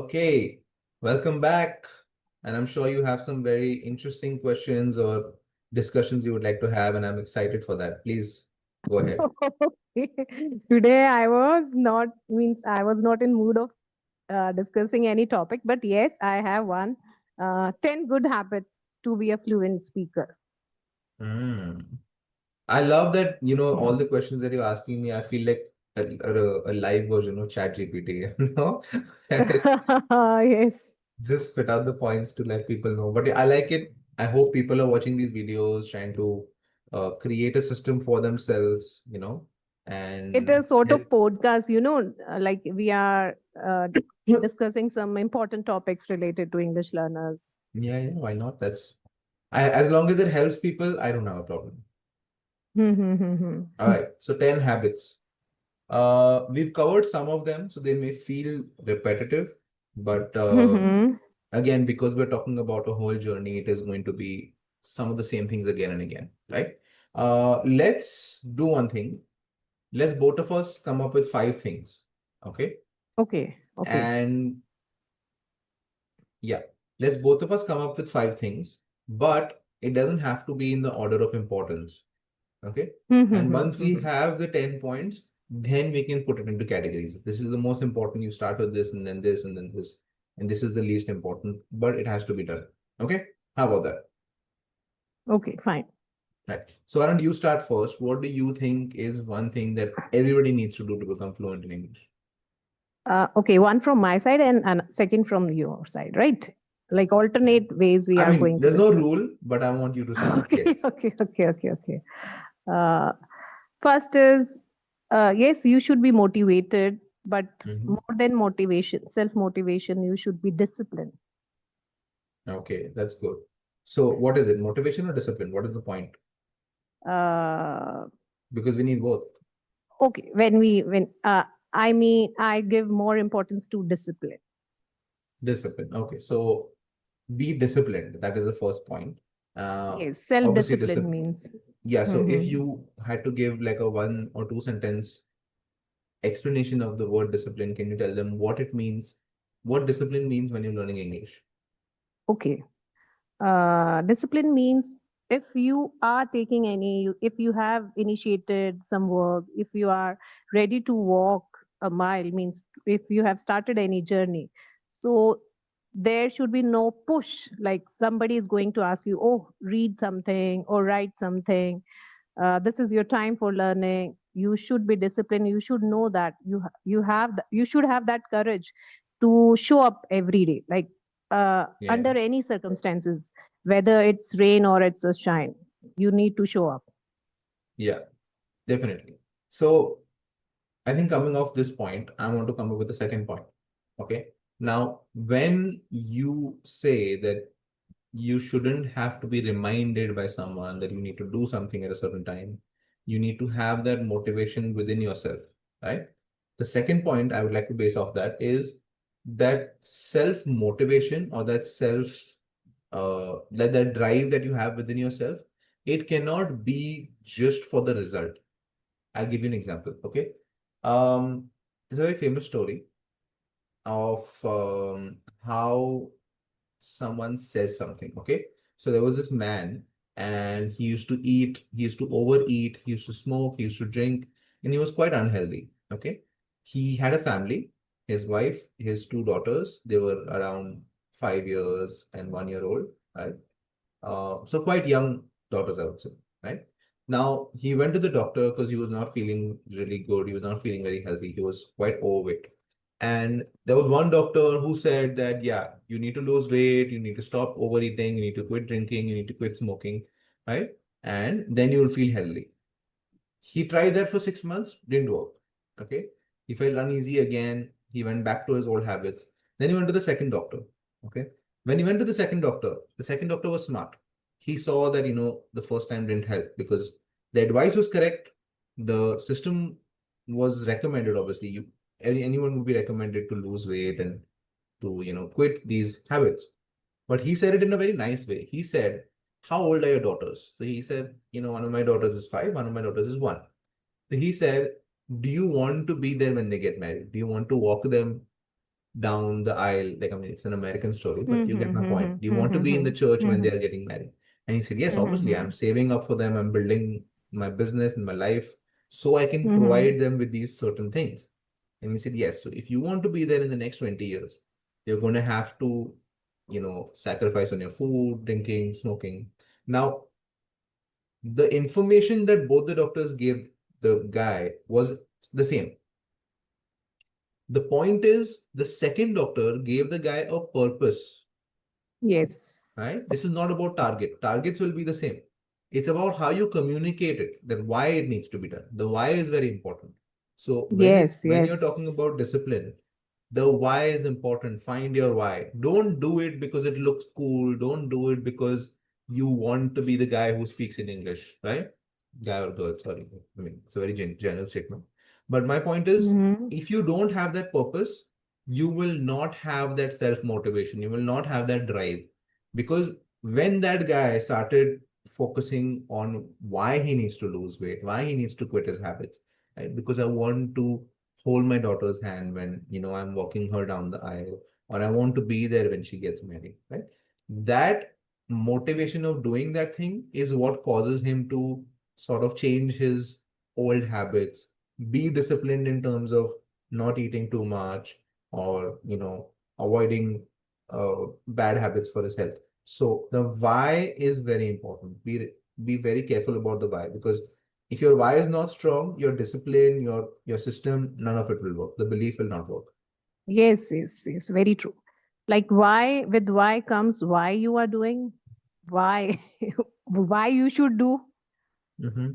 Okay, welcome back. And I'm sure you have some very interesting questions or discussions you would like to have, and I'm excited for that. Please go ahead. Today I was not in mood of discussing any topic, but yes, I have one. 10 good habits to be a fluent speaker. Hmm. I love that, all the questions that you're asking me, I feel like a live version of ChatGPT, you know? Yes. Just spit out the points to let people know. But I like it. I hope people are watching these videos, trying to create a system for themselves, It and is sort of podcast, like we are discussing some important topics related to English learners. yeah, yeah, why not? As long as it helps people, I don't have a problem. All right, so 10 habits. We've covered some of them, so they may feel repetitive, but again, because we're talking about a whole journey, it is going to be some of the same things again and again, right? Let's do one thing. Let's both of us come up with five things, okay? Okay, okay. And yeah, let's both of us come up with five things, but it doesn't have to be in the order of importance. Okay. And once we have the 10 points, then we can put it into categories. This is the most important. You start with this and then this and then this. And this is the least important, but it has to be done. Okay. How about that? Okay, fine. Right. So, Arun, you start first. What do you think is one thing that everybody needs to do to become fluent in English? Okay, one from my side and second from your side, right? Like alternate ways we I are mean, going to there's no discuss. rule, but I want you to start. Okay, Yes. okay, okay, okay, okay. Uh, First is yes, you should be motivated, but Mhm. more than motivation, self motivation, you should be disciplined. Okay, that's good. So, what is it? Motivation or discipline? What is the point? Uh, Because we need both. okay, when I give more importance to discipline. Discipline. Okay, so be disciplined. That is the first point. Yes, self Obviously, discipline discipline. means. Yeah. So if Mhm. you had to give like a one or two sentence explanation of the word discipline, can you tell them what it means? What discipline means when you're learning English? Okay. Discipline means if you have initiated some work, if you are ready to walk a mile, means if you have started any journey, so there should be no push, like somebody is going to ask you, oh, read something or write something. This is your time for learning. You should be disciplined. You should know that you should have that courage to show up every day, like Yeah. under any circumstances, whether it's rain or it's a shine, you need to show up. Yeah. Definitely. So I think coming off this point, I want to come up with the second point. Okay. Now, when you say that you shouldn't have to be reminded by someone that you need to do something at a certain time. You need to have that motivation within yourself, right? The second point I would like to base off that is that self motivation or that drive that you have within yourself. It cannot be just for the result. I'll give you an example. Okay. There's a very famous story of how someone says something. Okay. So there was this man and he used to eat, he used to overeat, he used to smoke, he used to drink, and he was quite unhealthy. Okay. He had a family, his wife, his two daughters, they were around 5 years and 1 year old, right? So quite young daughters, I would say, right? Now he went to the doctor because he was not feeling really good. He was not feeling very healthy. He was quite overweight. And there was one doctor who said that, yeah, you need to lose weight, you need to stop overeating, you need to quit drinking, you need to quit smoking, right? And then you will feel healthy. He tried that for 6 months, didn't work. Okay. He felt uneasy again. He went back to his old habits. Then he went to the second doctor. Okay. When he went to the second doctor was smart. He saw that, the first time didn't help because the advice was correct. The system was recommended, obviously. Anyone would be recommended to lose weight and to, quit these habits. But he said it in a very nice way. He said, how old are your daughters? So he said, one of my daughters is 5, one of my daughters is 1. So he said, do you want to be there when they get married? Do you want to walk them down the aisle. Like, I mean, it's an American story, but you get my point. Mm-hmm. Do you want to be in the church when Mm-hmm. they are getting married? And he said, yes, obviously, I'm Mm-hmm. saving up for them. I'm building my business and my life so I can Mm-hmm. provide them with these certain things. And he said, yes, so if you want to be there in the next 20 years, you're going to have to, sacrifice on your food, drinking, smoking. Now, the information that both the doctors gave the guy was the same. The point is, the second doctor gave the guy a purpose, Yes. right? This is not about target. Targets will be the same. It's about how you communicate it, that why it needs to be done. The why is very important. So Yes. when you're talking Yes. about discipline, the why is important. Find your why. Don't do it because it looks cool. Don't do it because you want to be the guy who speaks in English, right? Guy or girl, sorry. I mean, it's a very general statement. But my point is, Mm-hmm. if you don't have that purpose, you will not have that self motivation. You will not have that drive. Because when that guy started focusing on why he needs to lose weight, why he needs to quit his habits, right? Because I want to hold my daughter's hand when I'm walking her down the aisle, or I want to be there when she gets married, right? That motivation of doing that thing is what causes him to sort of change his old habits, be disciplined in terms of not eating too much, or avoiding bad habits for his health. So the why is very important. Be very careful about the why, because if your why is not strong, your discipline, your system, none of it will work. The belief will not work. Yes. Yes. Yes. Very true. Like why, with why comes why you are doing, why, why you should do, Hmm.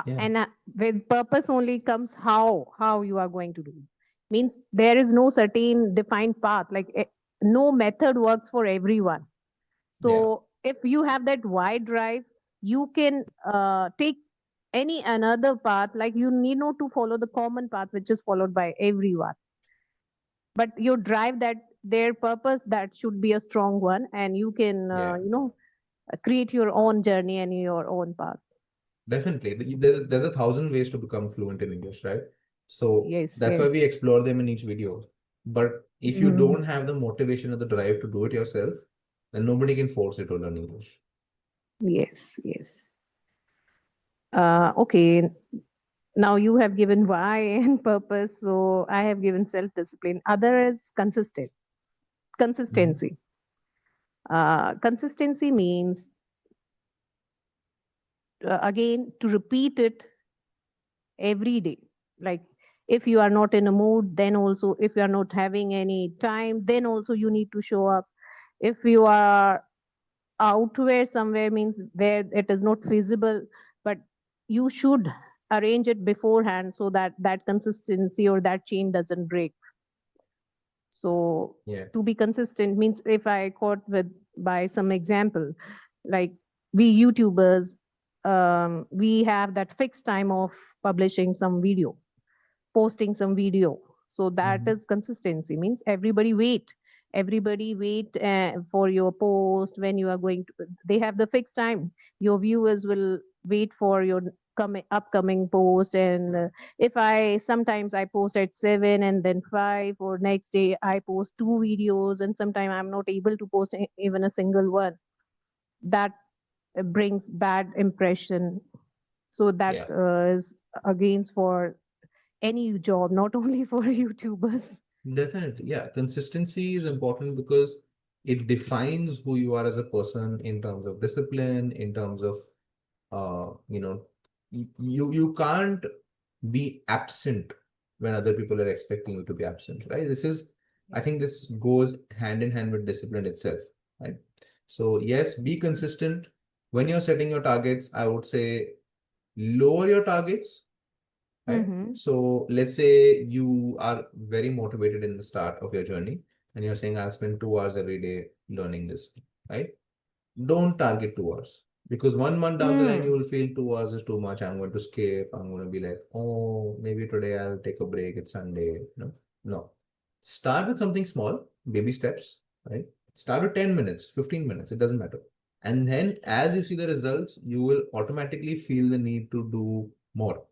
Yeah, and with purpose only comes how you are going to do. Means there is no certain defined path. Like no method works for everyone. yeah, So if you have that wide drive, you can take any another path. Like you need not to follow the common path which is followed by everyone, but you drive that their purpose that should be a strong one, and you can yeah. create your own journey and your own path. Definitely. There's a thousand ways to become fluent in English, right? So Yes. that's why we Yes. explore them in each video. But if you Mm, don't have the motivation or the drive to do it yourself, then nobody can force you to learn English. yes. Yes. Okay. Now you have given why and purpose, so I have given self discipline. Other is Mhm. consistency. Consistency means again to repeat it every day. Like if you are not in a mood, then also if you are not having any time, then also you need to show up. If you are out where somewhere, means where it is not feasible, but you should arrange it beforehand so that that consistency or that chain doesn't break. So Yeah. to be consistent means, if I quote with by some example, like we YouTubers, we have that fixed time of publishing some video, posting some video. So that Mhm. is consistency. Means everybody wait for your post when you are going to. They have the fixed time. Your viewers will wait for your coming upcoming post, and if I sometimes I post at 7 and then 5, or next day I post two videos, and sometimes I'm not able to post even a single one. That brings bad impression. So that Yeah. is against for any job, not only for YouTubers. Definitely. Yeah. Consistency is important because it defines who you are as a person in terms of discipline, in terms of uh, you know, you can't be absent when other people are expecting you to be absent, right? I think this goes hand in hand with discipline itself, right? So yes, be consistent. When you're setting your targets, I would say lower your targets, right? Mm-hmm. So let's say you are very motivated in the start of your journey and you're saying, I'll spend 2 hours every day learning this, right? Don't target 2 hours, because 1 month down the line you Mm. will feel 2 hours is too much. I'm going to skip. I'm going to be like, oh, maybe today I'll take a break. It's Sunday. No, no. Start with something small, baby steps, right? Start with 10 minutes, 15 minutes. It doesn't matter. And then as you see the results, you will automatically feel the need to do more.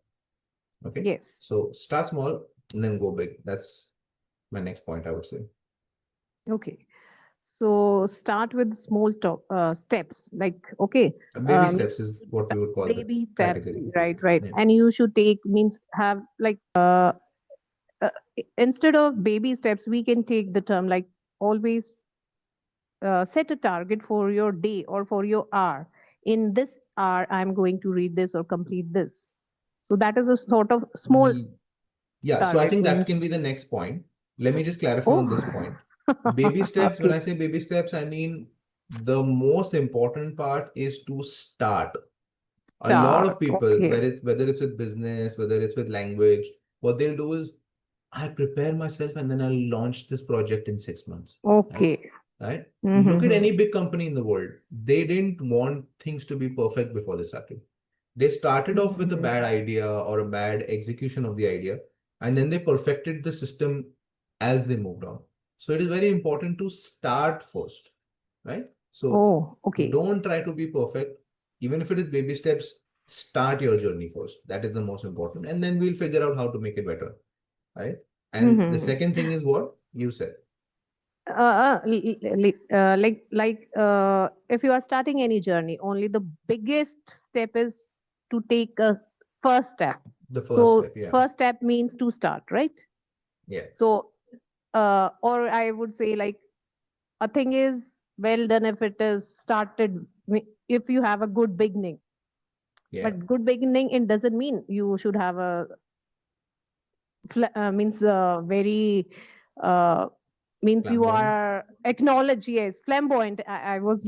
Okay. Yes. So start small and then go big. my next point, I would say. Okay. So start with small steps. Like, okay, Baby means steps is what we would call the baby steps. category. Right, right. Yeah. And you should take means have like instead of baby steps, we can take the term like always set a target for your day or for your hour. In this hour, I'm going to read this or complete this. So that is a sort of small Ye- Yeah, so I target think that can means. be the next point. Let me just clarify on Oh, this point. Baby steps, when okay. I say baby steps, I mean the most important part is to start. A lot Start. of people, Okay. whether it's with business, whether it's with language, what they'll do is I prepare myself and then I'll launch this project in 6 months. Right? Okay. Right? Look at Mm-hmm. any big company in the world. They didn't want things to be perfect before they started. They started off with a bad idea or a bad execution of the idea, and then they perfected the system as they moved on. So it is very important to start first, right? So Oh, okay. don't try to be perfect. Even if it is baby steps, start your journey first. That is the most important. And then we'll figure out how to make it better, right? And the Mm-hmm. second thing is what you said. If you are starting any journey, only the biggest step is to take a first step. The first So step, yeah. first step means to start, right? Yeah. So or I would say like a thing is well done if it is started, if you have a good beginning. Yeah. But good beginning, it doesn't mean you should have a means very uh, means you Flamboyant. are acknowledge, yes, flamboyant. I was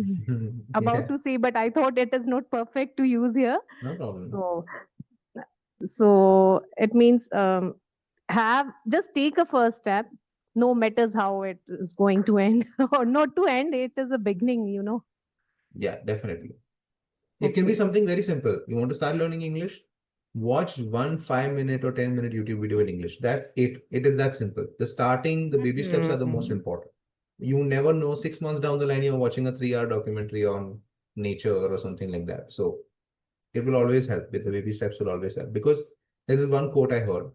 about Yeah. to say, but I thought it is not perfect to use here. No problem. So so it means have just take a first step, no matters how it is going to end or not to end, it is a beginning. Yeah, definitely. It can be Okay. something very simple. You want to start learning English? Watch one 5 minute or 10 minute YouTube video in English. That's it. It is that simple. The starting, the baby steps are the most Mhm. important. You never know, 6 months down the line, you're watching a 3 hour documentary on nature or something like that. So it will always help. With the baby steps will always help. Because this is one quote I heard.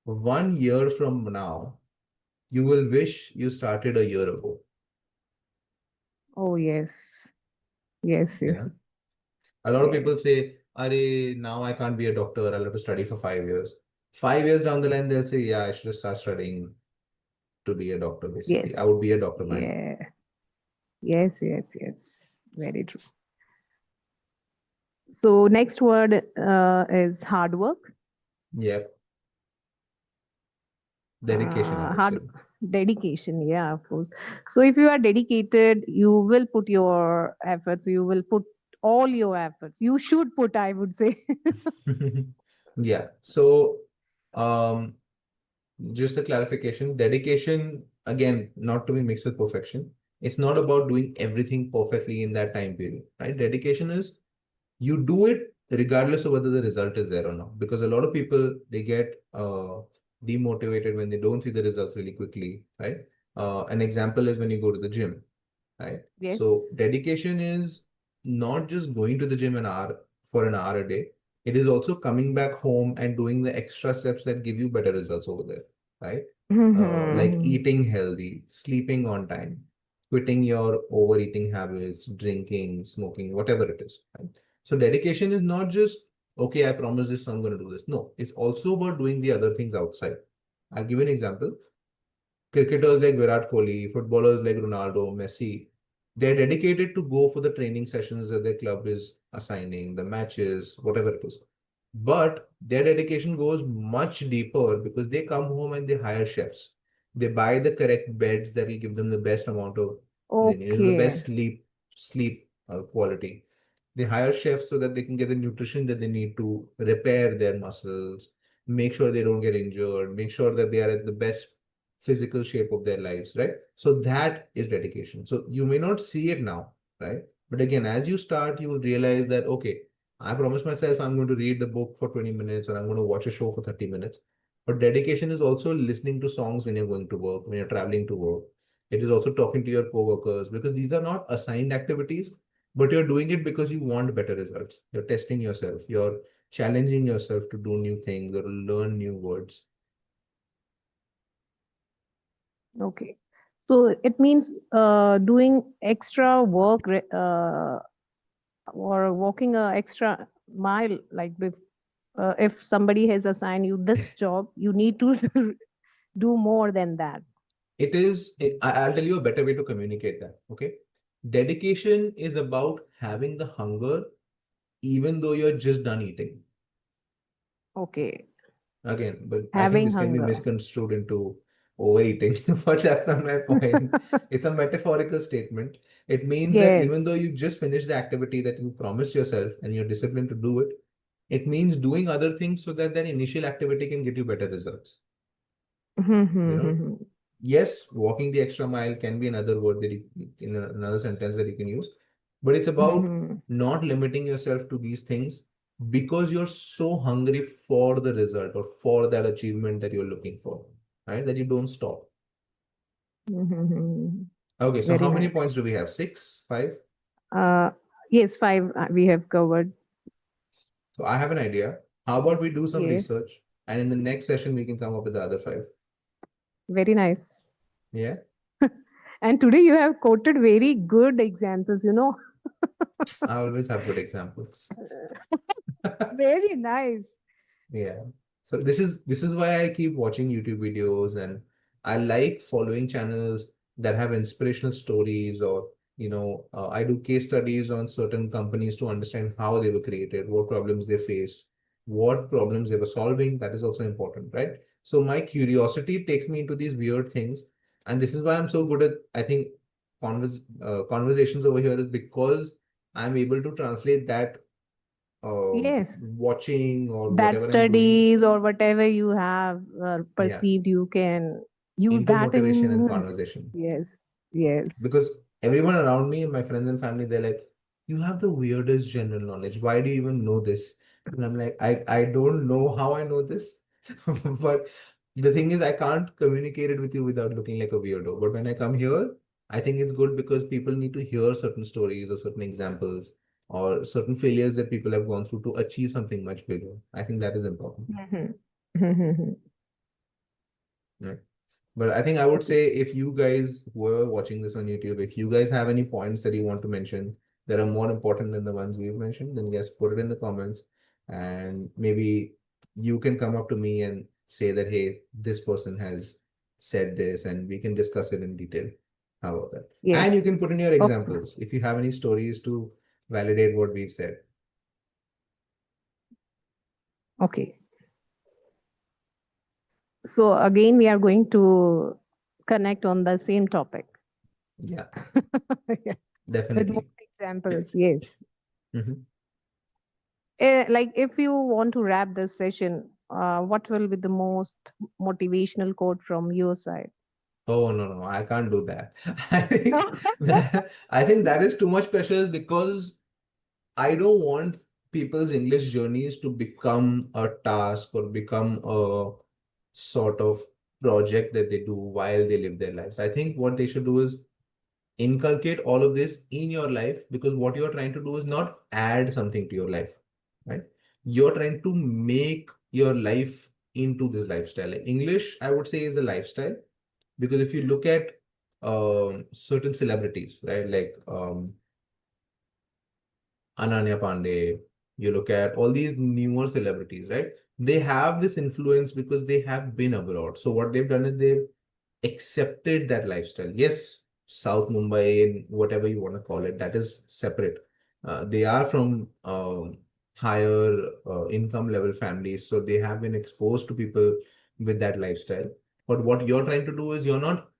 1 year from now, you will wish you started a year ago. Oh yes, yes, yes, Yeah. A lot of yes, people say, Are, now I can't be a doctor. I'll have to study for 5 years. 5 years down the line, they'll say, Yeah, I should start studying to be a doctor, basically. I yes, would be a doctor by now. yeah, yes, yes, yes, very true. So next word is hard work. Yep. Dedication, I would Hard say. dedication, yeah, of course. So if you are dedicated, you will put your efforts, you will put all your efforts, you should put, I would say. Yeah. So, um, just a clarification, dedication, again, not to be mixed with perfection. It's not about doing everything perfectly in that time period, right? Dedication is you do it regardless of whether the result is there or not. Because a lot of people, they get demotivated when they don't see the results really quickly, right? An example is when you go to the gym, right? So Yes. dedication is not just going to the gym for an hour a day. It is also coming back home and doing the extra steps that give you better results over there, right? Like Mhm. eating healthy, sleeping on time, quitting your overeating habits, drinking, smoking, whatever it is, right? So dedication is not just, okay, I promise this, so I'm going to do this. No, it's also about doing the other things outside. I'll give you an example. Cricketers like Virat Kohli, footballers like Ronaldo, Messi, they're dedicated to go for the training sessions that their club is assigning, the matches, whatever it is. But their dedication goes much deeper because they come home and they hire chefs. They buy the correct beds that will give them the best amount of, the Okay. best sleep quality. They hire chefs so that they can get the nutrition that they need to repair their muscles, make sure they don't get injured, make sure that they are at the best physical shape of their lives, right? So that is dedication. So you may not see it now, right? But again, as you start, you will realize that, okay, I promised myself I'm going to read the book for 20 minutes or I'm going to watch a show for 30 minutes. But dedication is also listening to songs when you're going to work, when you're traveling to work. It is also talking to your coworkers because these are not assigned activities, but you're doing it because you want better results. You're testing yourself, you're challenging yourself to do new things or learn new words. Okay. So it means doing extra work or walking a extra mile, like if somebody has assigned you this job, you need to do more than that. I'll tell you a better way to communicate that. Okay. Dedication is about having the hunger even though you're just done eating. Okay. Again, but I think Having this can be hunger. misconstrued into overeating, but that's not my point. It's a metaphorical statement. It means that even though Yes. you just finished the activity that you promised yourself and you're disciplined to do it, it means doing other things so that that initial activity can get you better results. You know, yes, walking the extra mile can be another word that in another sentence that you can use, but it's about not limiting yourself to these things because you're so hungry for the result or for that achievement that you're looking for, right? That you don't stop. Okay, so Very how many nice. points do we have? Six, five? Uh, yes, five we have covered. So I have an idea. How about we do some Yes, research and in the next session we can come up with the other five? very nice. Yeah, And today you have quoted very good examples, I always have good examples. Very nice. Yeah. So this is why I keep watching YouTube videos and I like following channels that have inspirational stories or I do case studies on certain companies to understand how they were created, what problems they faced, what problems they were solving. That is also important, right? So my curiosity takes me into these weird things, and this is why I'm so good at I think conversations over here is because I'm able to translate that Yes, watching or that whatever I'm doing, studies or whatever you have yeah, perceived, you can use into that motivation and in. conversation. Yes, yes. Because everyone around me, my friends and family, they're like, "You have the weirdest general knowledge. Why do you even know this?" And I'm like, I don't know how I know this, but the thing is, I can't communicate it with you without looking like a weirdo. But when I come here, I think it's good because people need to hear certain stories or certain examples or certain failures that people have gone through to achieve something much bigger. I think that is important. Yeah. But I think I would say if you guys were watching this on YouTube, if you guys have any points that you want to mention that are more important than the ones we've mentioned, then yes, put it in the comments. And maybe you can come up to me and say that, hey, this person has said this, and we can discuss it in detail. How about that? And you Yes. can put in your Okay. examples if you have any stories to validate what we've said. Okay. So again, we are going to connect on the same topic. Yeah, Yeah. With more definitely. examples. Yes. Mhm. Like if you want to wrap this session, what will be the most motivational quote from your side? Oh no, no, I can't do that. I think that is too much pressure because I don't want people's English journeys to become a task or become a sort of project that they do while they live their lives. I think what they should do is inculcate all of this in your life because what you're trying to do is not add something to your life, right? You're trying to make your life into this lifestyle. Like English, I would say, is a lifestyle because if you look at certain celebrities, right, like Ananya Pandey, you look at all these newer celebrities, right? They have this influence because they have been abroad. So what they've done is they've accepted that lifestyle. Yes, South Mumbai and whatever you want to call it, that is separate. They are from higher income level families, so they have been exposed to people with that lifestyle. But what you're trying to do is you're not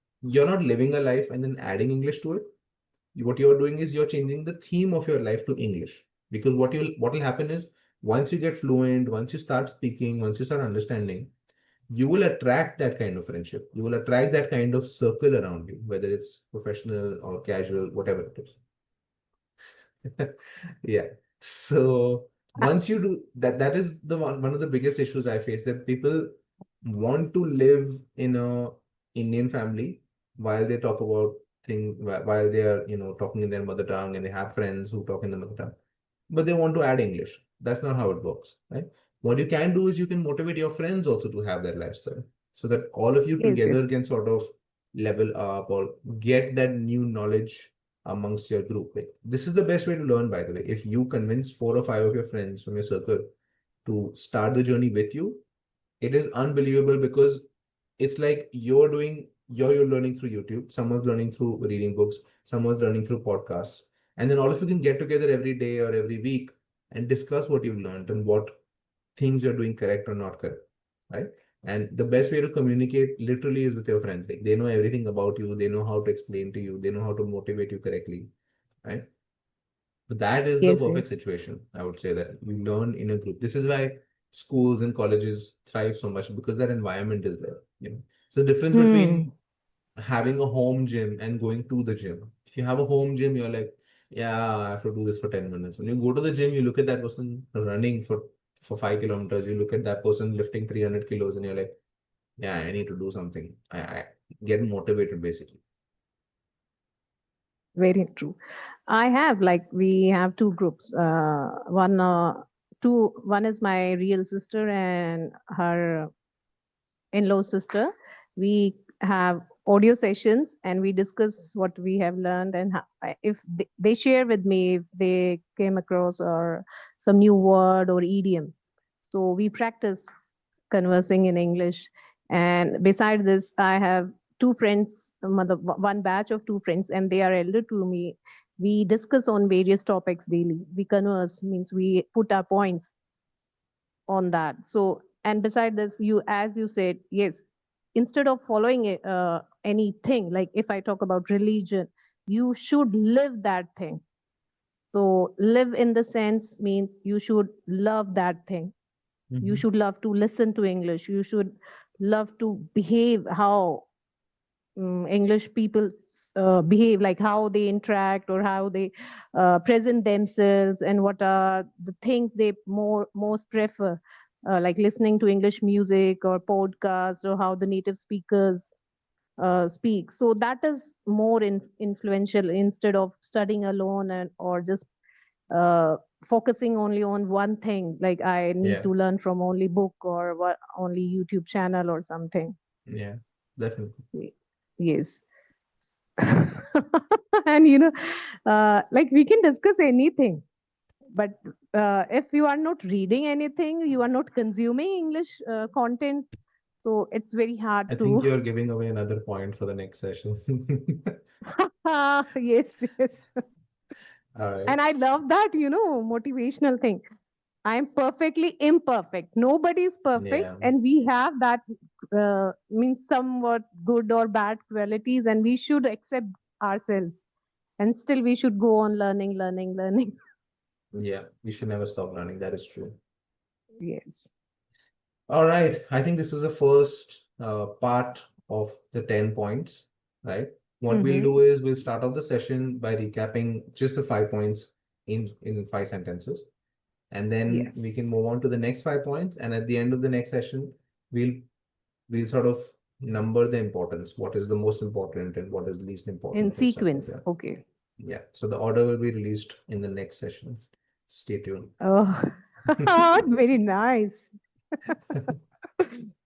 living a life and then adding English to it. What you're doing is you're changing the theme of your life to English. Because what will happen is once you get fluent, once you start speaking, once you start understanding, you will attract that kind of friendship. You will attract that kind of circle around you, whether it's professional or casual, whatever it is. Yeah. So once you do that, that is the one of the biggest issues I face, that people want to live in a Indian family while they talk about things while they are, talking in their mother tongue and they have friends who talk in their mother tongue, but they want to add English. That's not how it works, right? What you can do is you can motivate your friends also to have that lifestyle so that all of you Yes, together yes. can sort of level up or get that new knowledge amongst your group. Like, this is the best way to learn, by the way. If you convince 4 or 5 of your friends from your circle to start the journey with you, it is unbelievable because it's like you're learning through YouTube, someone's learning through reading books, someone's learning through podcasts, and then all of you can get together every day or every week and discuss what you've learned and what things you're doing correct or not correct, right? And the best way to communicate literally is with your friends. Like, they know everything about you, they know how to explain to you, they know how to motivate you correctly, right? But that is the Yes, perfect yes. situation. I would say that you learn in a group. This is why schools and colleges thrive so much, because that environment is there. So the difference between Hmm. having a home gym and going to the gym. If you have a home gym, you're like, yeah, I have to do this for 10 minutes. When you go to the gym, you look at that person running for 5 kilometers, you look at that person lifting 300 kilos, and you're like, yeah, I need to do something. I get motivated basically. Very true. I have, like, we have two groups. One is my real sister and her in-law sister. We have audio sessions and we discuss what we have learned, and if they share with me if they came across or some new word or idiom. So we practice conversing in English. And beside this, I have two friends, one batch of two friends, and they are elder to me. We discuss on various topics daily. We converse, means we put our points on that. So, and beside this, you, as you said, yes, instead of following anything, like if I talk about religion, you should live that thing. So, live in the sense means you should love that thing. You Mhm. should love to listen to English. You should love to behave how English people behave, like how they interact or how they present themselves, and what are the things they most prefer, like listening to English music or podcast, or how the native speakers speak. So that is more influential instead of studying alone, and or just uh, focusing only on one thing. Like I need Yeah, to learn from only book or only YouTube channel or something. yeah, definitely. Yes. And like we can discuss anything, but if you are not reading anything, you are not consuming English content, so it's very hard I think to. you're giving away another point for the next session. Yes, yes. All right. And I love that, motivational thing. I'm perfectly imperfect. Nobody is perfect, Yeah. and we have that means somewhat good or bad qualities, and we should accept ourselves. And still, we should go on learning, learning, learning. Yeah. We should never stop learning. That is true. Yes. All right. I think this is the first part of the 10 points, right? What we'll Mm-hmm. do is we'll start off the session by recapping just the 5 points in 5 sentences. And then we can Yes. move on to the next 5 points. And at the end of the next session, we'll we'll sort of number the importance, what is the most important and what is least In important and stuff like sequence. that. Okay. Yeah. So the order will be released in the next session. Stay tuned. Oh, very nice.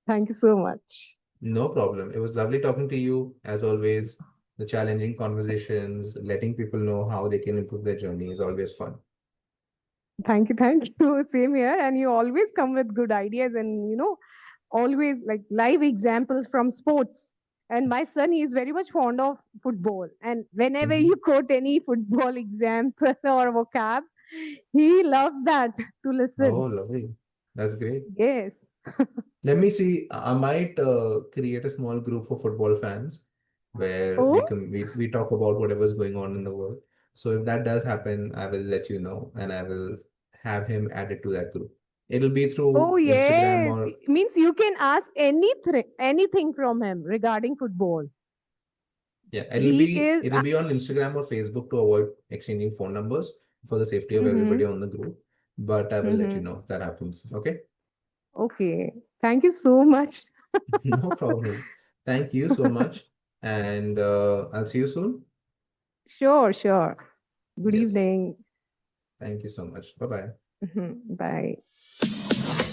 Thank you so much. No problem. It was lovely talking to you. As always, the challenging conversations, letting people know how they can improve their journey is always fun. Thank you. Thank you. Same here. And you always come with good ideas, and, always like live examples from sports. And my son, he is very much fond of football. And whenever you Mhm. quote any football example or vocab, he loves that to Oh, listen. lovely. That's great. Yes. Let me see. I might create a small group for football fans where Oh, we talk about whatever's going on in the world. So if that does happen, I will let you know and I will have him added to that group. It'll be oh through Instagram yes. or It means you can ask anything from him regarding football. yeah, He is. it'll be on Instagram or Facebook to avoid exchanging phone numbers for the safety of everybody Mhm, on the group. But I will let you mhm. know if that happens. Okay? Okay. Thank you so much. No problem. Thank you so much. And I'll see you soon. Sure, sure. Good Yes. evening. Thank you so much. Bye bye. Mhm. Bye.